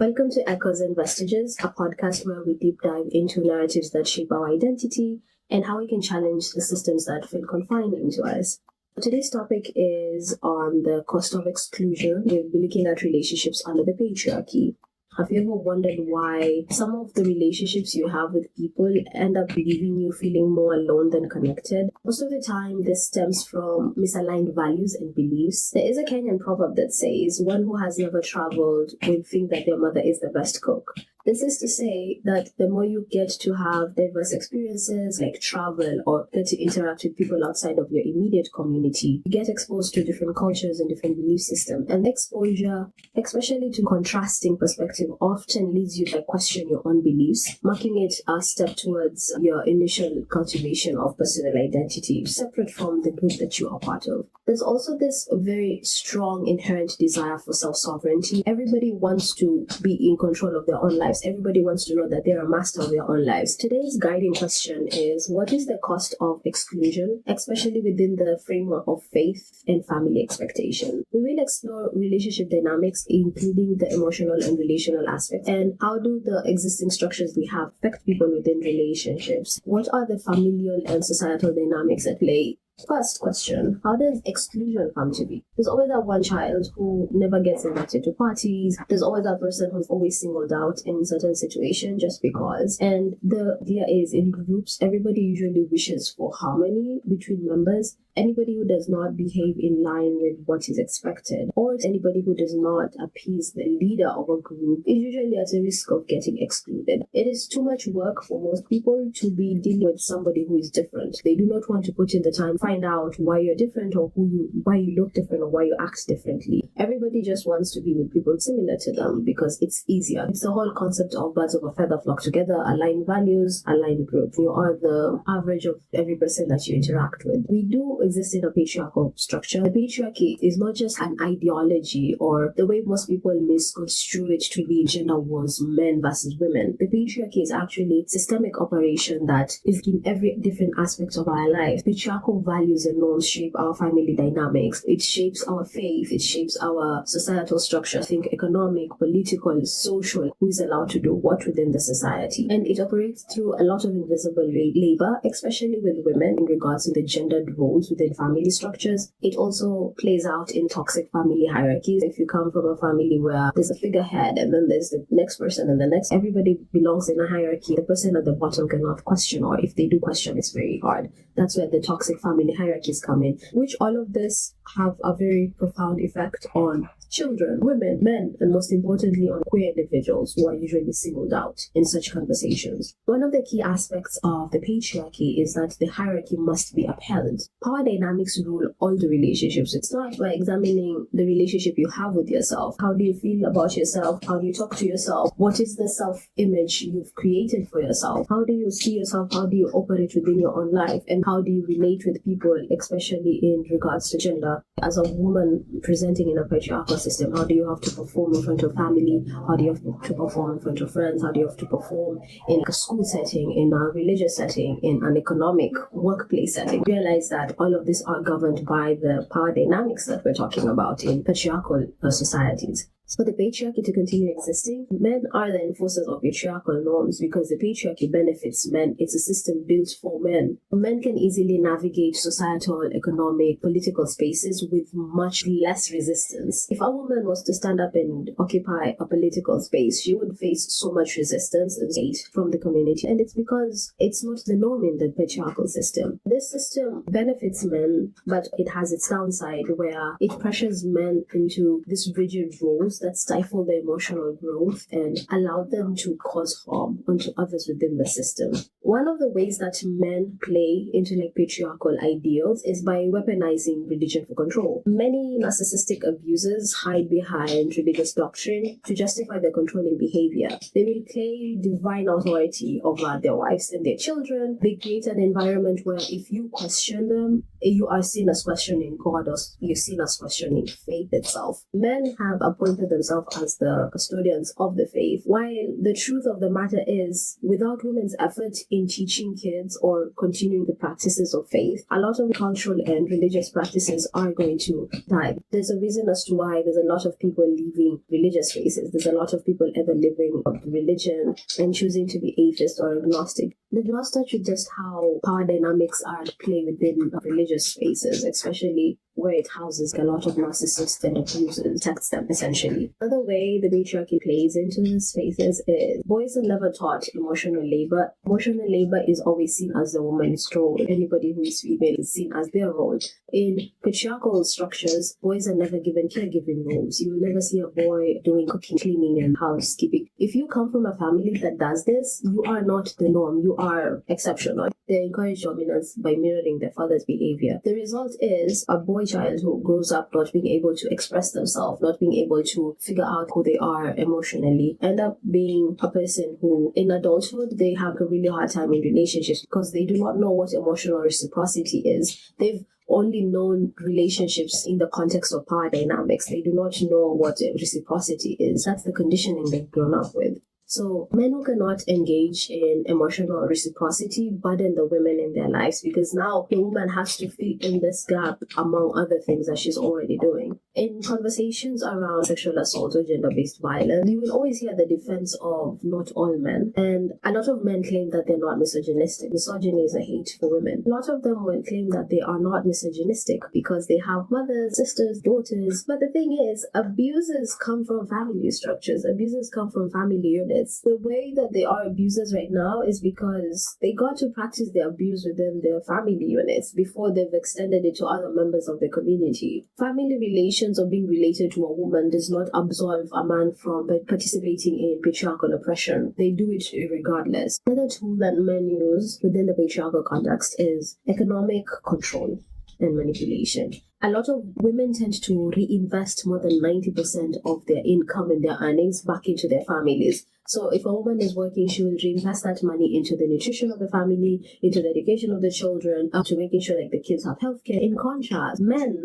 Welcome to Echoes and Vestiges, a podcast where we deep dive into narratives that shape our identity and how we can challenge the systems that feel confining to us. Today's topic is on the cost of exclusion. We'll be looking at relationships under the patriarchy. Have you ever wondered why some of the relationships you have with people end up leaving you feeling more alone than connected? Most of the time, this stems from misaligned values and beliefs. There is a Kenyan proverb that says, one who has never traveled will think that their mother is the best cook. This is to say that the more you get to have diverse experiences like travel or get to interact with people outside of your immediate community, you get exposed to different cultures and different belief systems. And exposure, especially to contrasting perspective, often leads you to question your own beliefs, marking it a step towards your initial cultivation of personal identity, separate from the group that you are part of. There's also this very strong inherent desire for self-sovereignty. Everybody wants to be in control of their own life. Everybody wants to know that they're a master of their own lives. Today's guiding question is, what is the cost of exclusion, especially within the framework of faith and family expectation? We will explore relationship dynamics, including the emotional and relational aspects, and how do the existing structures we have affect people within relationships? What are the familial and societal dynamics at play? First question, how does exclusion come to be? There's always that one child who never gets invited to parties. There's always that person who's always singled out in certain situations just because. And the idea is, in groups, everybody usually wishes for harmony between members. Anybody who does not behave in line with what is expected, or anybody who does not appease the leader of a group, is usually at a risk of getting excluded. It is too much work for most people to be dealing with somebody who is different. They do not want to put in the time, find out why you're different or why you look different or why you act differently. Everybody just wants to be with people similar to them because it's easier. It's the whole concept of birds of a feather flock together, aligned values, aligned group. You are the average of every person that you interact with. We do exist in a patriarchal structure. The patriarchy is not just an ideology or the way most people misconstrue it to be gender wars, men versus women. The patriarchy is actually systemic operation that is in every different aspect of our life. Patriarchal values and norms shape our family dynamics. It shapes our faith. It shapes our societal structure. Think economic, political, social, who is allowed to do what within the society. And it operates through a lot of invisible labor, especially with women in regards to the gendered roles within family structures. It also plays out in toxic family hierarchies. If you come from a family where there's a figurehead and then there's the next person and the next, everybody belongs in a hierarchy. The person at the bottom cannot question, or if they do question, it's very hard. That's where the toxic family hierarchies come in, which all of this have a very profound effect on children, women, men, and most importantly on queer individuals who are usually singled out in such conversations. One of the key aspects of the patriarchy is that the hierarchy must be upheld. Power dynamics rule all the relationships. It starts by examining the relationship you have with yourself. How do you feel about yourself? How do you talk to yourself? What is the self-image you've created for yourself? How do you see yourself? How do you operate within your own life? And how do you relate with people, especially in regards to gender? As a woman presenting in a patriarchal system, how do you have to perform in front of family? How do you have to perform in front of friends? How do you have to perform in a school setting, in a religious setting, in an economic workplace setting? Realize that all of these are governed by the power dynamics that we're talking about in patriarchal societies. For the patriarchy to continue existing, men are the enforcers of patriarchal norms because the patriarchy benefits men. It's a system built for men. Men can easily navigate societal, economic, political spaces with much less resistance. If a woman was to stand up and occupy a political space, she would face so much resistance and hate from the community. And it's because it's not the norm in the patriarchal system. This system benefits men, but it has its downside where it pressures men into these rigid roles that stifle their emotional growth and allow them to cause harm onto others within the system. One of the ways that men play into patriarchal ideals is by weaponizing religion for control. Many narcissistic abusers hide behind religious doctrine to justify their controlling behavior. They will claim divine authority over their wives and their children. They create an environment where if you question them, you are seen as questioning God or you're seen as questioning faith itself. Men have appointed themselves as the custodians of the faith. While the truth of the matter is, without women's effort in teaching kids or continuing the practices of faith, a lot of cultural and religious practices are going to die. There's a reason as to why there's a lot of people leaving religious spaces. There's a lot of people either living of religion and choosing to be atheist or agnostic. They've lost touch with just how power dynamics are at play within religious spaces, especially where it houses a lot of narcissists and abusers, protects them essentially. Another way the patriarchy plays into these spaces is boys are never taught emotional labor. Emotional labor is always seen as the woman's role. Anybody who is female is seen as their role. In patriarchal structures, boys are never given caregiving roles. You will never see a boy doing cooking, cleaning, and housekeeping. If you come from a family that does this, you are not the norm. You are exceptional. They encourage dominance by mirroring their father's behavior. The result is a boy child who grows up not being able to express themselves, not being able to figure out who they are emotionally, end up being a person who, in adulthood, they have a really hard time in relationships because they do not know what emotional reciprocity is. They've only known relationships in the context of power dynamics. They do not know what reciprocity is. That's the conditioning they've grown up with. So men who cannot engage in emotional reciprocity burden the women in their lives because now the woman has to fill in this gap among other things that she's already doing. In conversations around sexual assault or gender-based violence, you will always hear the defense of not all men. And a lot of men claim that they're not misogynistic. Misogyny is a hate for women. A lot of them will claim that they are not misogynistic because they have mothers, sisters, daughters. But the thing is, abuses come from family structures. Abuses come from family units. The way that they are abusers right now is because they got to practice their abuse within their family units before they've extended it to other members of the community. Family relations or being related to a woman does not absolve a man from participating in patriarchal oppression. They do it regardless. Another tool that men use within the patriarchal context is economic control and manipulation. A lot of women tend to reinvest more than 90% of their income and their earnings back into their families. So if a woman is working, she will reinvest that money into the nutrition of the family, into the education of the children, up to making sure that the kids have healthcare. In contrast, men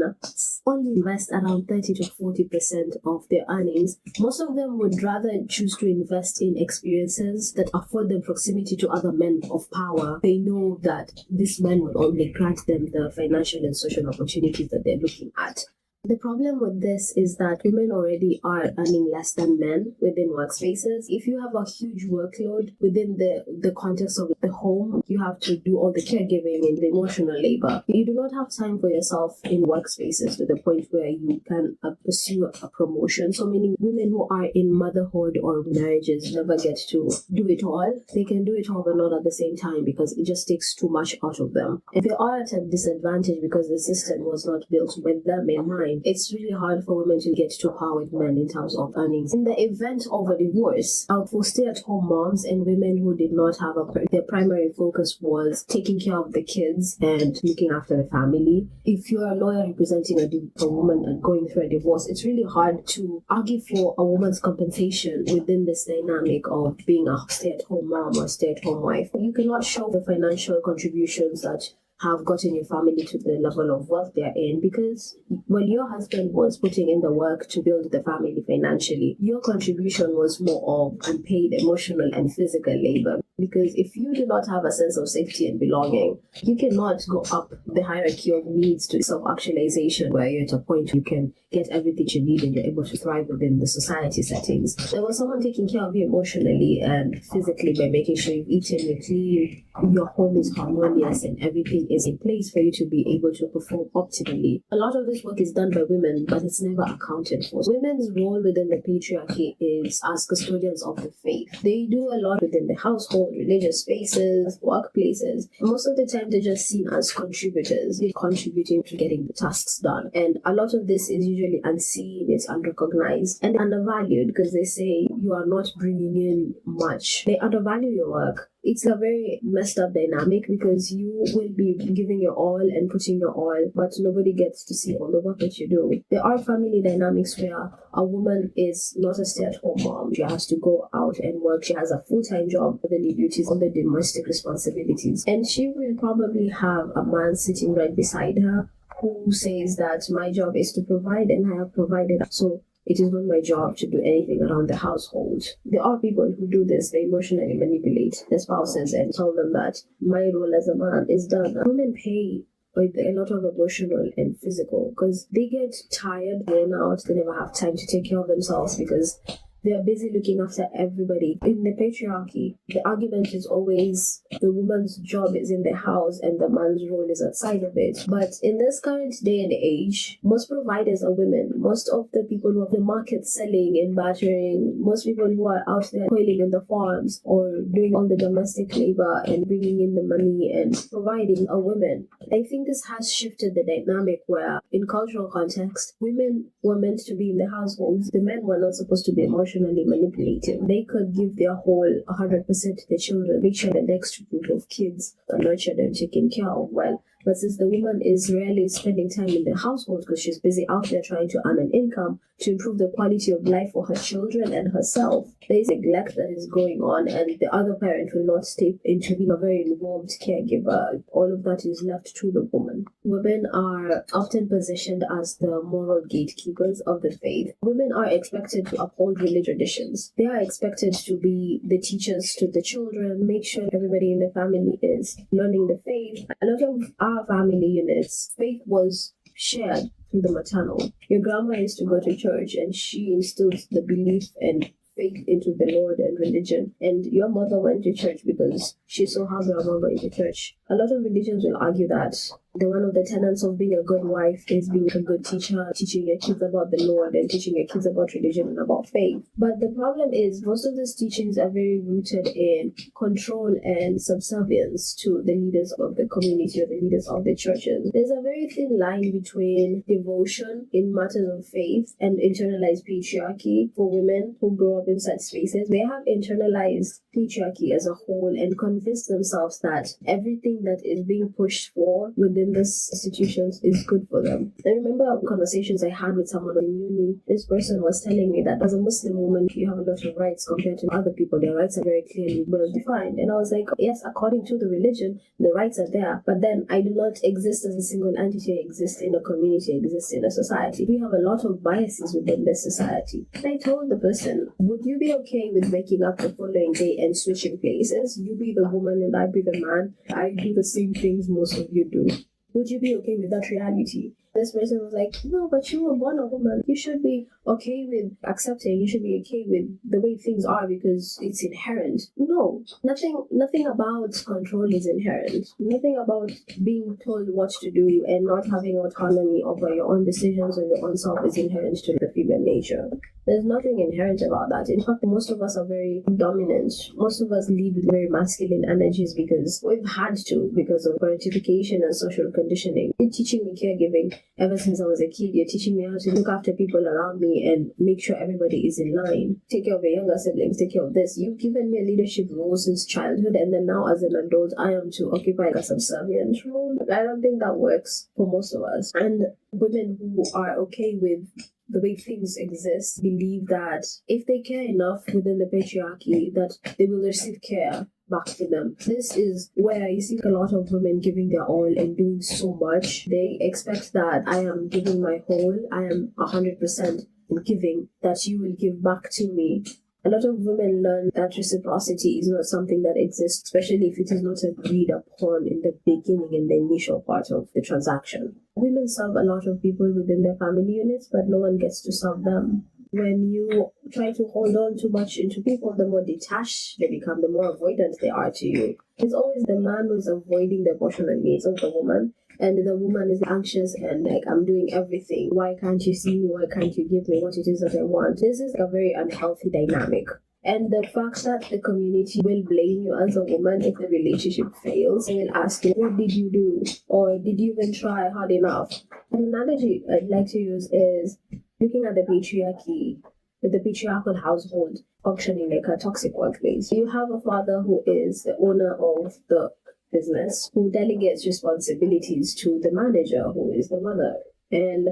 only invest around 30 to 40% of their earnings. Most of them would rather choose to invest in experiences that afford them proximity to other men of power. They know that these men will only grant them the financial and social opportunities that they're looking at. The problem with this is that women already are earning less than men within workspaces. If you have a huge workload within the context of the home, you have to do all the caregiving and the emotional labor. You do not have time for yourself in workspaces to the point where you can pursue a promotion. So meaning women who are in motherhood or marriages never get to do it all. They can do it all but not at the same time because it just takes too much out of them. If they are at a disadvantage because the system was not built with them in mind, it's really hard for women to get to par with men in terms of earnings. In the event of a divorce, for stay-at-home moms and women who did not have their primary focus was taking care of the kids and looking after the family. If you're a lawyer representing a woman and going through a divorce, it's really hard to argue for a woman's compensation within this dynamic of being a stay-at-home mom or stay-at-home wife. You cannot show the financial contributions that have gotten your family to the level of wealth they're in because when your husband was putting in the work to build the family financially, your contribution was more of unpaid emotional and physical labor. Because if you do not have a sense of safety and belonging, you cannot go up the hierarchy of needs to self-actualization where you're at a point you can get everything you need and you're able to thrive within the society settings. There was someone taking care of you emotionally and physically by making sure you've eaten, you're clean, your home is harmonious and everything is in place for you to be able to perform optimally. A lot of this work is done by women, but it's never accounted for. Women's role within the patriarchy is as custodians of the faith. They do a lot within the household, religious spaces, workplaces. Most of the time they're just seen as contributors. They're contributing to getting the tasks done. And a lot of this is usually unseen, it's unrecognized, and undervalued because they say you are not bringing in much. They undervalue your work. It's a very messed up dynamic because you will be giving your all and putting your all, but nobody gets to see all the work that you do. There are family dynamics where a woman is not a stay-at-home mom. She has to go out and work. She has a full-time job for the duties, all the domestic responsibilities. And she will probably have a man sitting right beside her who says that my job is to provide and I have provided. So it is not my job to do anything around the household. There are people who do this. They emotionally manipulate their spouses and tell them that my role as a man is done. Women pay with a lot of emotional and physical because they get tired, worn out, they never have time to take care of themselves because they are busy looking after everybody. In the patriarchy, the argument is always the woman's job is in the house and the man's role is outside of it. But in this current day and age, most providers are women. Most of the people who have the market selling and bartering, most people who are out there toiling in the farms or doing all the domestic labor and bringing in the money and providing are women. I think this has shifted the dynamic where, in cultural context, women were meant to be in the households. The men were not supposed to be emotionally manipulative. They could give their whole 100% to the children, make sure the next group of kids are nurtured and taken care of well. But since the woman is rarely spending time in the household because she's busy out there trying to earn an income to improve the quality of life for her children and herself, there is neglect that is going on, and the other parent will not step into being a very involved caregiver. All of that is left to the woman. Women are often positioned as the moral gatekeepers of the faith. Women are expected to uphold religious traditions. They are expected to be the teachers to the children, make sure everybody in the family is learning the faith. A lot of our family units, faith was shared through the maternal. Your grandma used to go to church and she instilled the belief and faith into the Lord and religion, and your mother went to church because she saw how grandma went to church. A lot of religions will argue that one of the tenets of being a good wife is being a good teacher, teaching your kids about the Lord and teaching your kids about religion and about faith. But the problem is most of these teachings are very rooted in control and subservience to the leaders of the community or the leaders of the churches. There's a very thin line between devotion in matters of faith and internalized patriarchy for women who grow up in such spaces. They have internalized patriarchy as a whole and convinced themselves that everything that is being pushed for within these institutions is good for them. I remember conversations I had with someone in uni. This person was telling me that as a Muslim woman, you have a lot of rights compared to other people. Their rights are very clearly well defined. And I was like, yes, according to the religion, the rights are there. But then I do not exist as a single entity. I exist in a community. I exist in a society. We have a lot of biases within this society. And I told the person, would you be okay with waking up the following day and switching places? You be the woman and I be the man. I do the same things most of you do. Would you be okay with that reality? This person was like, no, but you were born a woman. You should be okay with accepting. You should be okay with the way things are because it's inherent. No, nothing about control is inherent. Nothing about being told what to do and not having autonomy over your own decisions or your own self is inherent to the female nature. There's nothing inherent about that. In fact, most of us are very dominant. Most of us lead with very masculine energies because we've had to, because of gratification and social conditioning. You're teaching me caregiving ever since I was a kid. You're teaching me how to look after people around me and make sure everybody is in line. Take care of your younger siblings, take care of this. You've given me a leadership role since childhood, and then now as an adult, I am to occupy a subservient role. I don't think that works for most of us. And women who are okay with the way things exist believe that if they care enough within the patriarchy, that they will receive care back to them. This is where you see a lot of women giving their all and doing so much. They expect that I am giving my whole, I am 100% in giving, that you will give back to me. A lot of women learn that reciprocity is not something that exists, especially if it is not agreed upon in the beginning, in the initial part of the transaction. Women serve a lot of people within their family units, but no one gets to serve them. When you try to hold on too much into people, the more detached they become, the more avoidant they are to you. It's always the man who's avoiding the emotional needs of the woman, and the woman is anxious and like, I'm doing everything. Why can't you see me? Why can't you give me what it is that I want? This is a very unhealthy dynamic. And the fact that the community will blame you as a woman if the relationship fails, they will ask you, what did you do? Or did you even try hard enough? An analogy I'd like to use is looking at the patriarchy, the patriarchal household functioning like a toxic workplace. You have a father who is the owner of the business, who delegates responsibilities to the manager, who is the mother. And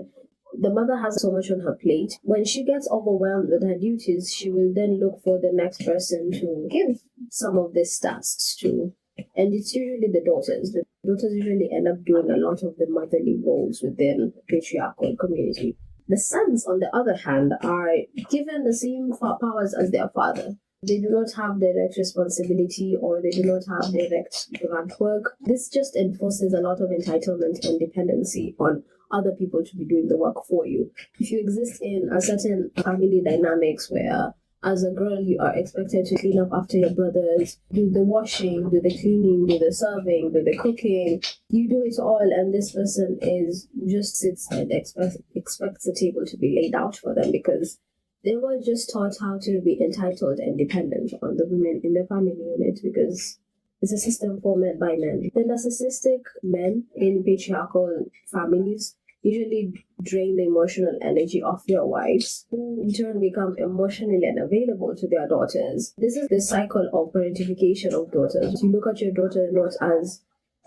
the mother has so much on her plate. When she gets overwhelmed with her duties, she will then look for the next person to give some of these tasks to. And it's usually the daughters. The daughters usually end up doing a lot of the motherly roles within the patriarchal community. The sons, on the other hand, are given the same powers as their father. They do not have direct responsibility or they do not have direct grunt work. This just enforces a lot of entitlement and dependency on other people to be doing the work for you. If you exist in a certain family dynamics where as a girl you are expected to clean up after your brothers, do the washing, do the cleaning, do the serving, do the cooking, you do it all, and this person is just sits and expects the table to be laid out for them because they were just taught how to be entitled and dependent on the women in the family unit because it's a system formed by men. The narcissistic men in patriarchal families usually drain the emotional energy of their wives, who in turn become emotionally unavailable to their daughters. This is the cycle of parentification of daughters. You look at your daughter not as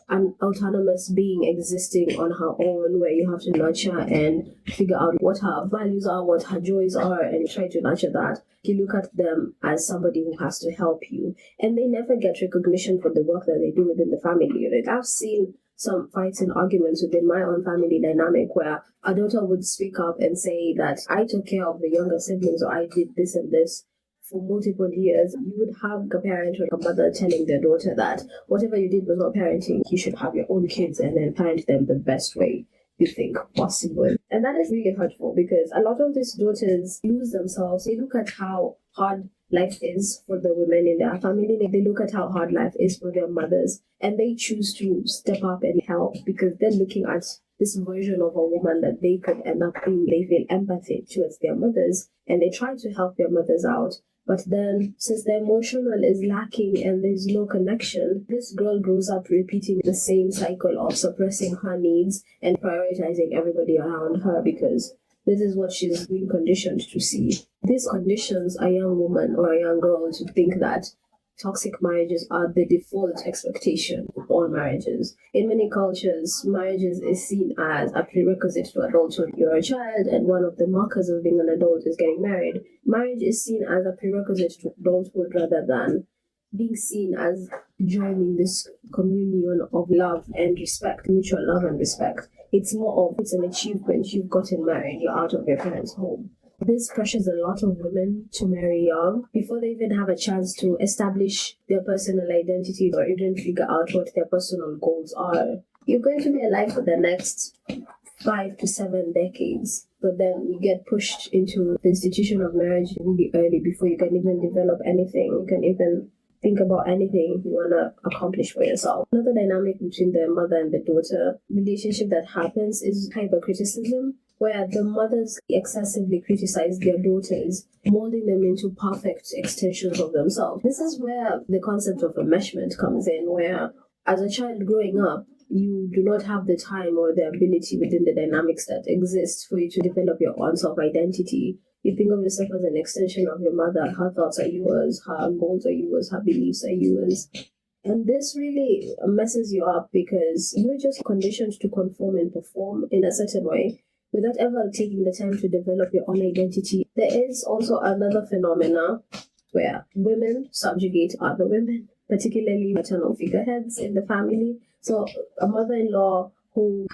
an autonomous being existing on her own, where you have to nurture and figure out what her values are, what her joys are, and try to nurture that. You look at them as somebody who has to help you, and they never get recognition for the work that they do within the family unit. I've seen some fights and arguments within my own family dynamic where a daughter would speak up and say that I took care of the younger siblings or I did this and this for multiple years. You would have a parent or a mother telling their daughter that whatever you did was not parenting, you should have your own kids and then parent them the best way you think possible. And that is really hurtful because a lot of these daughters lose themselves. They look at how hard life is for the women in their family. They look at how hard life is for their mothers and they choose to step up and help because they're looking at this version of a woman that they could end up being. They feel empathy towards their mothers and they try to help their mothers out. But then, since the emotional is lacking and there's no connection, this girl grows up repeating the same cycle of suppressing her needs and prioritizing everybody around her because this is what she's been conditioned to see. This conditions a young woman or a young girl to think that toxic marriages are the default expectation of all marriages. In many cultures, marriages is seen as a prerequisite to adulthood. You're a child, and one of the markers of being an adult is getting married. Marriage is seen as a prerequisite to adulthood rather than being seen as joining this communion of love and respect, mutual love and respect. It's more of it's an achievement. You've gotten married, you're out of your parents' home. This pressures a lot of women to marry young before they even have a chance to establish their personal identity or even figure out what their personal goals are. You're going to be alive for the next 5 to 7 decades, but then you get pushed into the institution of marriage really early before you can even develop anything. You can even think about anything you want to accomplish for yourself. Another dynamic between the mother and the daughter relationship that happens is hypercriticism, where the mothers excessively criticize their daughters, molding them into perfect extensions of themselves. This is where the concept of enmeshment comes in, where as a child growing up, you do not have the time or the ability within the dynamics that exist for you to develop your own self-identity. You think of yourself as an extension of your mother. Her thoughts are yours, her goals are yours, her beliefs are yours. And this really messes you up because you're just conditioned to conform and perform in a certain way without ever taking the time to develop your own identity. There is also another phenomena where women subjugate other women, particularly maternal figureheads in the family. So a mother-in-law who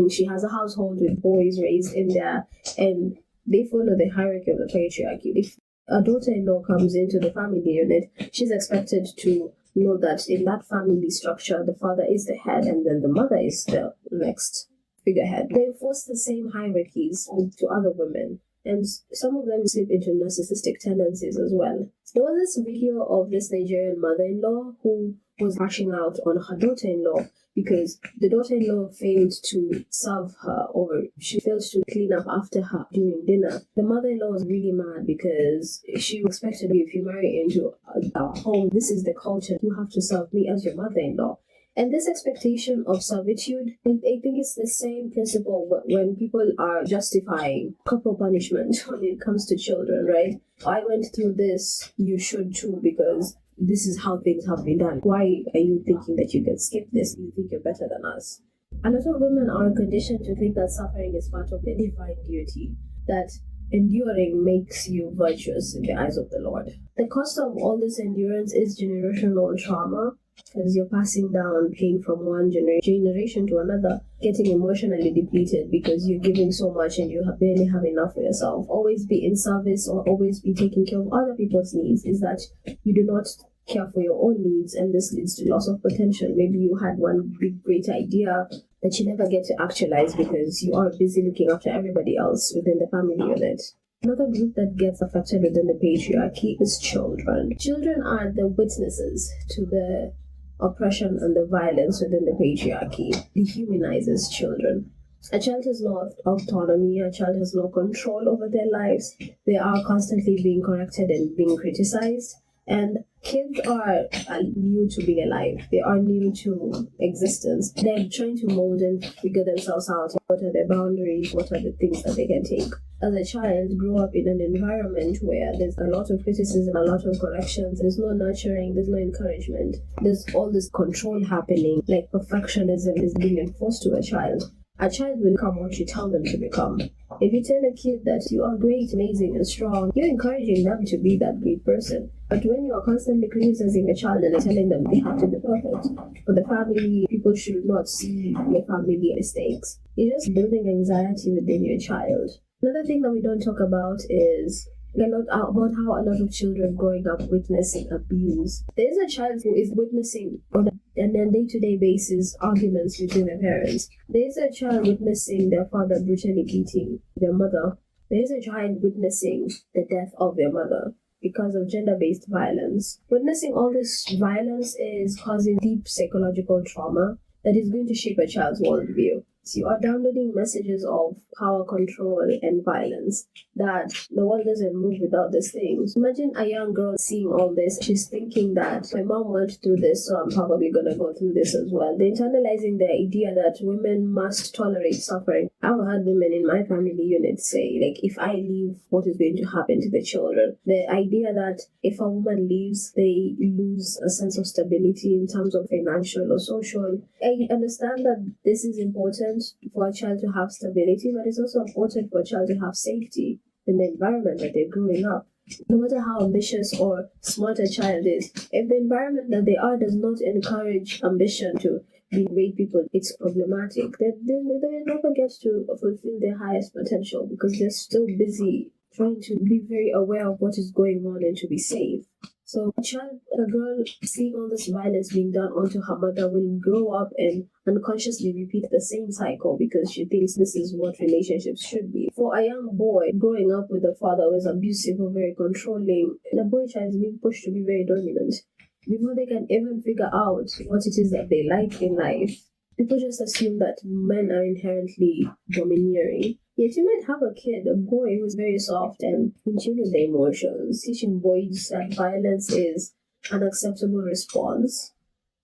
she has a household with boys raised in there, and they follow the hierarchy of the patriarchy. If a daughter-in-law comes into the family unit, she's expected to know that in that family structure, the father is the head and then the mother is the next figurehead. They enforce the same hierarchies to other women, and some of them slip into narcissistic tendencies as well. There was this video of this Nigerian mother-in-law who was lashing out on her daughter-in-law because the daughter-in-law failed to serve her or she failed to clean up after her during dinner. The mother-in-law was really mad because she expected if you marry into a home, this is the culture, you have to serve me as your mother-in-law. And this expectation of servitude, I think it's the same principle when people are justifying corporal punishment when it comes to children, right? I went through this, you should too, because this is how things have been done. Why are you thinking that you can skip this? You think you're better than us? A lot of women are conditioned to think that suffering is part of the divine duty, that enduring makes you virtuous in the eyes of the Lord. The cost of all this endurance is generational trauma, because you're passing down pain from one generation to another, getting emotionally depleted because you're giving so much and you barely have enough for yourself. Always be in service or always be taking care of other people's needs is that you do not care for your own needs, and this leads to loss of potential. Maybe you had one big great idea that you never get to actualize because you are busy looking after everybody else within the family unit. Another group that gets affected within the patriarchy is children. Children are the witnesses to the oppression and the violence within the patriarchy. Dehumanizes children. A child has no autonomy, a child has no control over their lives. They are constantly being corrected and being criticized. And kids are new to being alive. They are new to existence. They're trying to mold and figure themselves out. What are their boundaries? What are the things that they can take? As a child, grow up in an environment where there's a lot of criticism, a lot of corrections. There's no nurturing. There's no encouragement. There's all this control happening. Like perfectionism is being enforced to a child. A child will become what you tell them to become. If you tell a kid that you are great, amazing, and strong, you're encouraging them to be that great person. But when you are constantly criticizing a child and telling them they have to be perfect for the family, people should not see your family mistakes, you're just building anxiety within your child. Another thing that we don't talk about is about how a lot of children growing up witnessing abuse. There's a child who is witnessing on a day-to-day basis arguments between their parents. There's a child witnessing their father brutally beating their mother. There's a child witnessing the death of their mother because of gender-based violence. Witnessing all this violence is causing deep psychological trauma that is going to shape a child's worldview. So you are downloading messages of power, control, and violence, that the world doesn't move without these things. Imagine a young girl seeing all this. She's thinking that my mom went through this, so I'm probably going to go through this as well. They're internalizing the idea that women must tolerate suffering. I've had women in my family unit say, like, if I leave, what is going to happen to the children? The idea that if a woman leaves, they lose a sense of stability in terms of financial or social. I understand that this is important for a child to have stability, but it's also important for a child to have safety in the environment that they're growing up. No matter how ambitious or smart a child is, if the environment that they are does not encourage ambition to be great people, it's problematic. They will never get to fulfill their highest potential because they're still busy trying to be very aware of what is going on and to be safe. So a girl seeing all this violence being done onto her mother will grow up and unconsciously repeat the same cycle because she thinks this is what relationships should be. For a young boy growing up with a father who is abusive or very controlling, the boy child is being pushed to be very dominant. Before they can even figure out what it is that they like in life, people just assume that men are inherently domineering. Yet you might have a kid, a boy who's very soft and in tune with their emotions. Teaching boys that violence is an acceptable response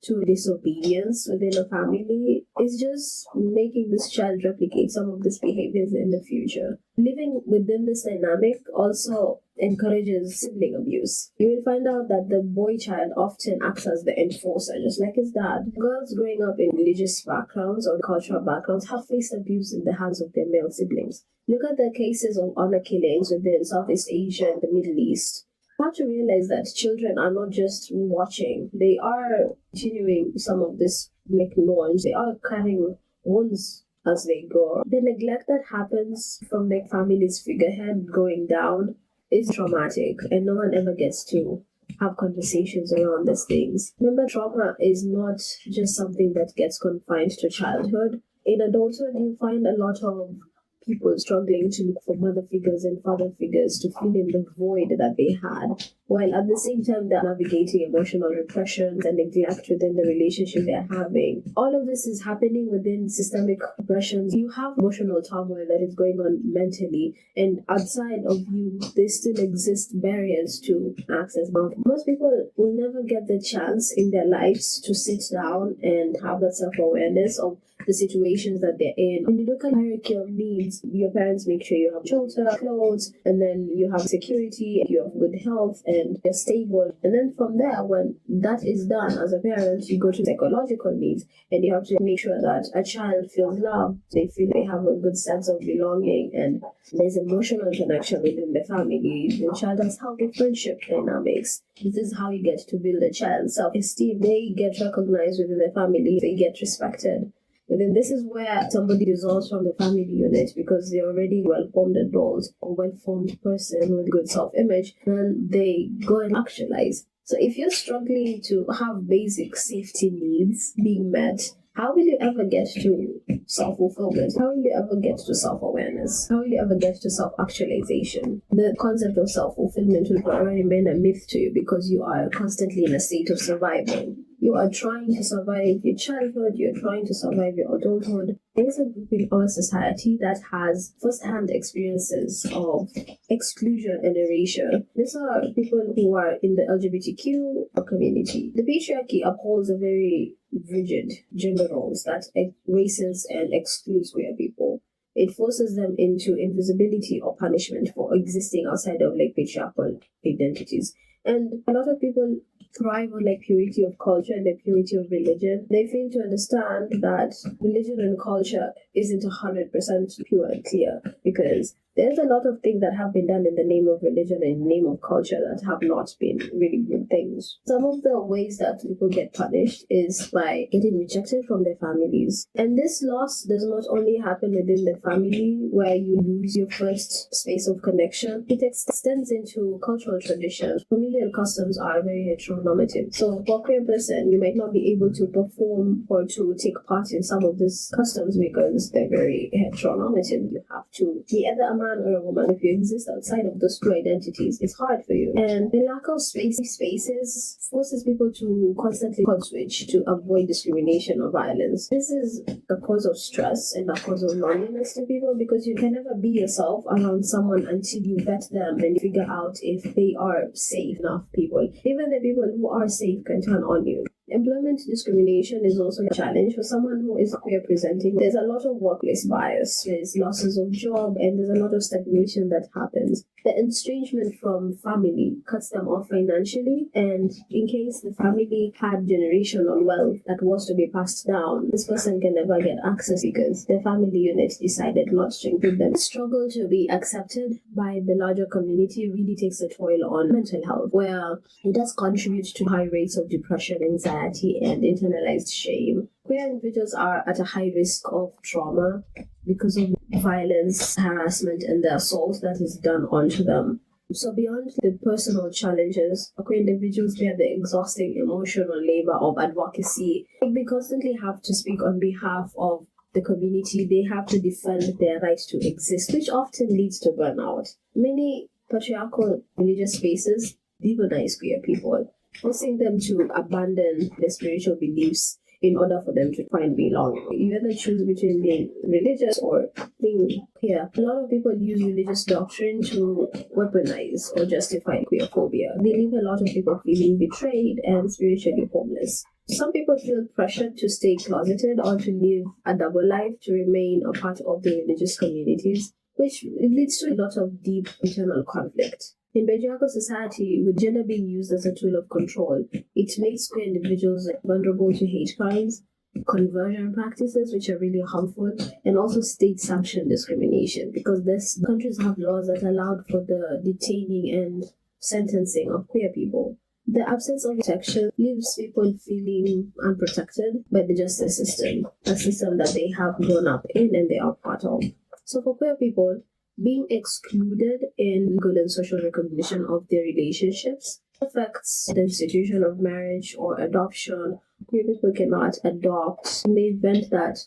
to disobedience within a family is just making this child replicate some of these behaviors in the future. Living within this dynamic also encourages sibling abuse. You will find out that the boy child often acts as the enforcer, just like his dad. Girls growing up in religious backgrounds or cultural backgrounds have faced abuse in the hands of their male siblings. Look at the cases of honor killings within Southeast Asia and the Middle East. You have to realize that children are not just watching, they are continuing some of this norms. They are carrying wounds as they go. The neglect that happens from the family's figurehead going down is traumatic, and no one ever gets to have conversations around these things. Remember, trauma is not just something that gets confined to childhood. In adulthood, you find a lot of people struggling to look for mother figures and father figures to fill in the void that they had, while at the same time they're navigating emotional repression and neglect within the relationship they're having. All of this is happening within systemic oppressions. You have emotional turmoil that is going on mentally, and outside of you, there still exist barriers to access. Most people will never get the chance in their lives to sit down and have that self-awareness of the situations that they're in. When you look at hierarchy of needs, your parents make sure you have shelter, clothes, and then you have security, you have good health, and you're stable. And then from there, when that is done as a parent, you go to psychological needs, and you have to make sure that a child feels loved, they feel they have a good sense of belonging, and there's emotional connection within the family. The child has healthy friendship dynamics. This is how you get to build a child's self-esteem. They get recognized within the family, they get respected. And then this is where somebody dissolves from the family unit because they're already well-formed adults, a well-formed person with good self-image, and they go and actualize. So if you're struggling to have basic safety needs being met, how will you ever get to self-fulfillment? How will you ever get to self-awareness? How will you ever get to self-actualization? The concept of self-fulfillment will probably remain a myth to you because you are constantly in a state of survival. You are trying to survive your childhood, you're trying to survive your adulthood. There's a group in our society that has first-hand experiences of exclusion and erasure. These are people who are in the LGBTQ community. The patriarchy upholds a very rigid gender roles that erases and excludes queer people. It forces them into invisibility or punishment for existing outside of patriarchal identities. And a lot of people thrive on purity of culture and the purity of religion. They fail to understand that religion and culture isn't 100% pure and clear, because there's a lot of things that have been done in the name of religion and in the name of culture that have not been really good things. Some of the ways that people get punished is by getting rejected from their families. And this loss does not only happen within the family where you lose your first space of connection, it extends into cultural traditions. Familial customs are very heteronormative. So for a queer person, you might not be able to perform or to take part in some of these customs because they're very heteronormative. You have to be either a man or a woman. If you exist outside of those two identities, it's hard for you. And the lack of spaces forces people to constantly code switch to avoid discrimination or violence. This is a cause of stress and a cause of loneliness to people because you can never be yourself around someone until you vet them and figure out if they are safe enough people. Even the people who are safe can turn on you. Employment discrimination is also a challenge for someone who is queer presenting. There's a lot of workplace bias, there's losses of job, and there's a lot of stagnation that happens. The estrangement from family cuts them off financially, and in case the family had generational wealth that was to be passed down, this person can never get access because the family unit decided not to include them. The struggle to be accepted by the larger community really takes a toll on mental health, where it does contribute to high rates of depression, anxiety, and internalized shame. Queer individuals are at a high risk of trauma because of violence, harassment, and the assault that is done onto them. So beyond the personal challenges, queer individuals bear the exhausting emotional labor of advocacy. They constantly have to speak on behalf of the community. They have to defend their right to exist, which often leads to burnout. Many patriarchal religious spaces demonize queer people, forcing them to abandon their spiritual beliefs in order for them to find belonging. You either choose between being religious or being queer. A lot of people use religious doctrine to weaponize or justify queerphobia. They leave a lot of people feeling betrayed and spiritually homeless. Some people feel pressured to stay closeted or to live a double life to remain a part of the religious communities, which leads to a lot of deep internal conflict. In patriarchal society, with gender being used as a tool of control, it makes queer individuals vulnerable to hate crimes, conversion practices, which are really harmful, and also state-sanctioned discrimination, because countries have laws that allowed for the detaining and sentencing of queer people. The absence of protection leaves people feeling unprotected by the justice system, a system that they have grown up in and they are part of. So for queer people, being excluded in good and social recognition of their relationships affects the institution of marriage or adoption. Queer people cannot adopt in the event that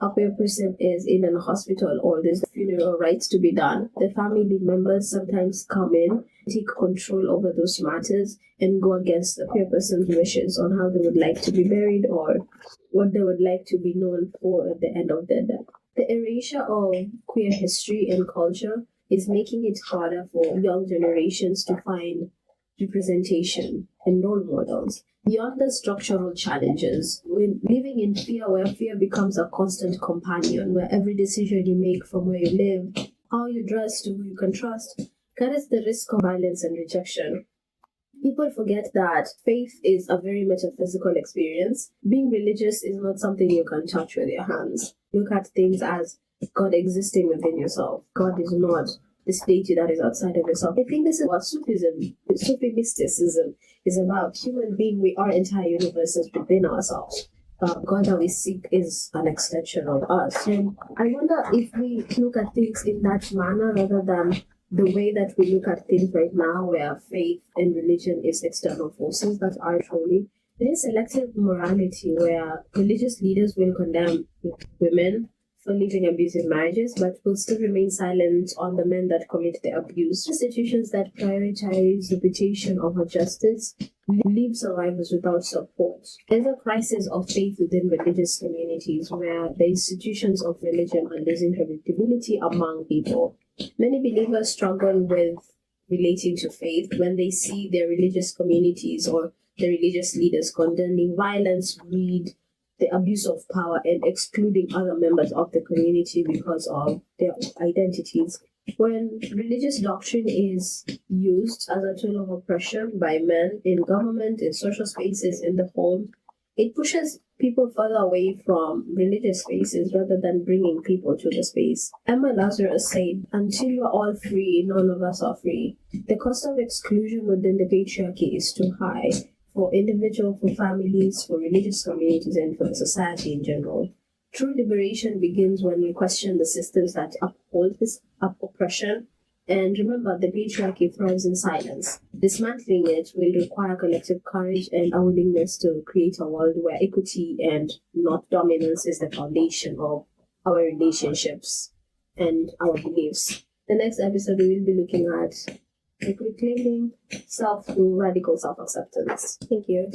a queer person is in a hospital or there's funeral rites to be done. The family members sometimes come in, take control over those matters, and go against the queer person's wishes on how they would like to be buried or what they would like to be known for at the end of their death. The erasure of queer history and culture is making it harder for young generations to find representation, and role models. Beyond the structural challenges, we're living in fear where fear becomes a constant companion, where every decision you make, from where you live, how you dress to who you can trust, carries the risk of violence and rejection. People forget that faith is a very metaphysical experience. Being religious is not something you can touch with your hands. Look at things as God existing within yourself. God is not this deity that is outside of yourself. I think this is what Sufi mysticism is about. Human being, we are entire universes within ourselves. God that we seek is an extension of us. And I wonder if we look at things in that manner rather than the way that we look at things right now, where faith and religion is external forces that are truly. It is selective morality, where religious leaders will condemn women for living abusive marriages, but will still remain silent on the men that commit the abuse. Institutions that prioritize reputation over justice leave survivors without support. There's a crisis of faith within religious communities, where the institutions of religion are losing credibility among people. Many believers struggle with relating to faith when they see their religious communities or the religious leaders condemning violence, greed, the abuse of power, and excluding other members of the community because of their identities. When religious doctrine is used as a tool of oppression by men in government, in social spaces, in the home, it pushes people further away from religious spaces rather than bringing people to the space. Emma Lazarus said, "Until you are all free, none of us are free." The cost of exclusion within the patriarchy is too high for individuals, for families, for religious communities, and for society in general. True liberation begins when we question the systems that uphold this oppression. And remember, the patriarchy thrives in silence. Dismantling it will require collective courage and a willingness to create a world where equity and not dominance is the foundation of our relationships and our beliefs. The next episode, we will be looking at reclaiming self through radical self-acceptance. Thank you.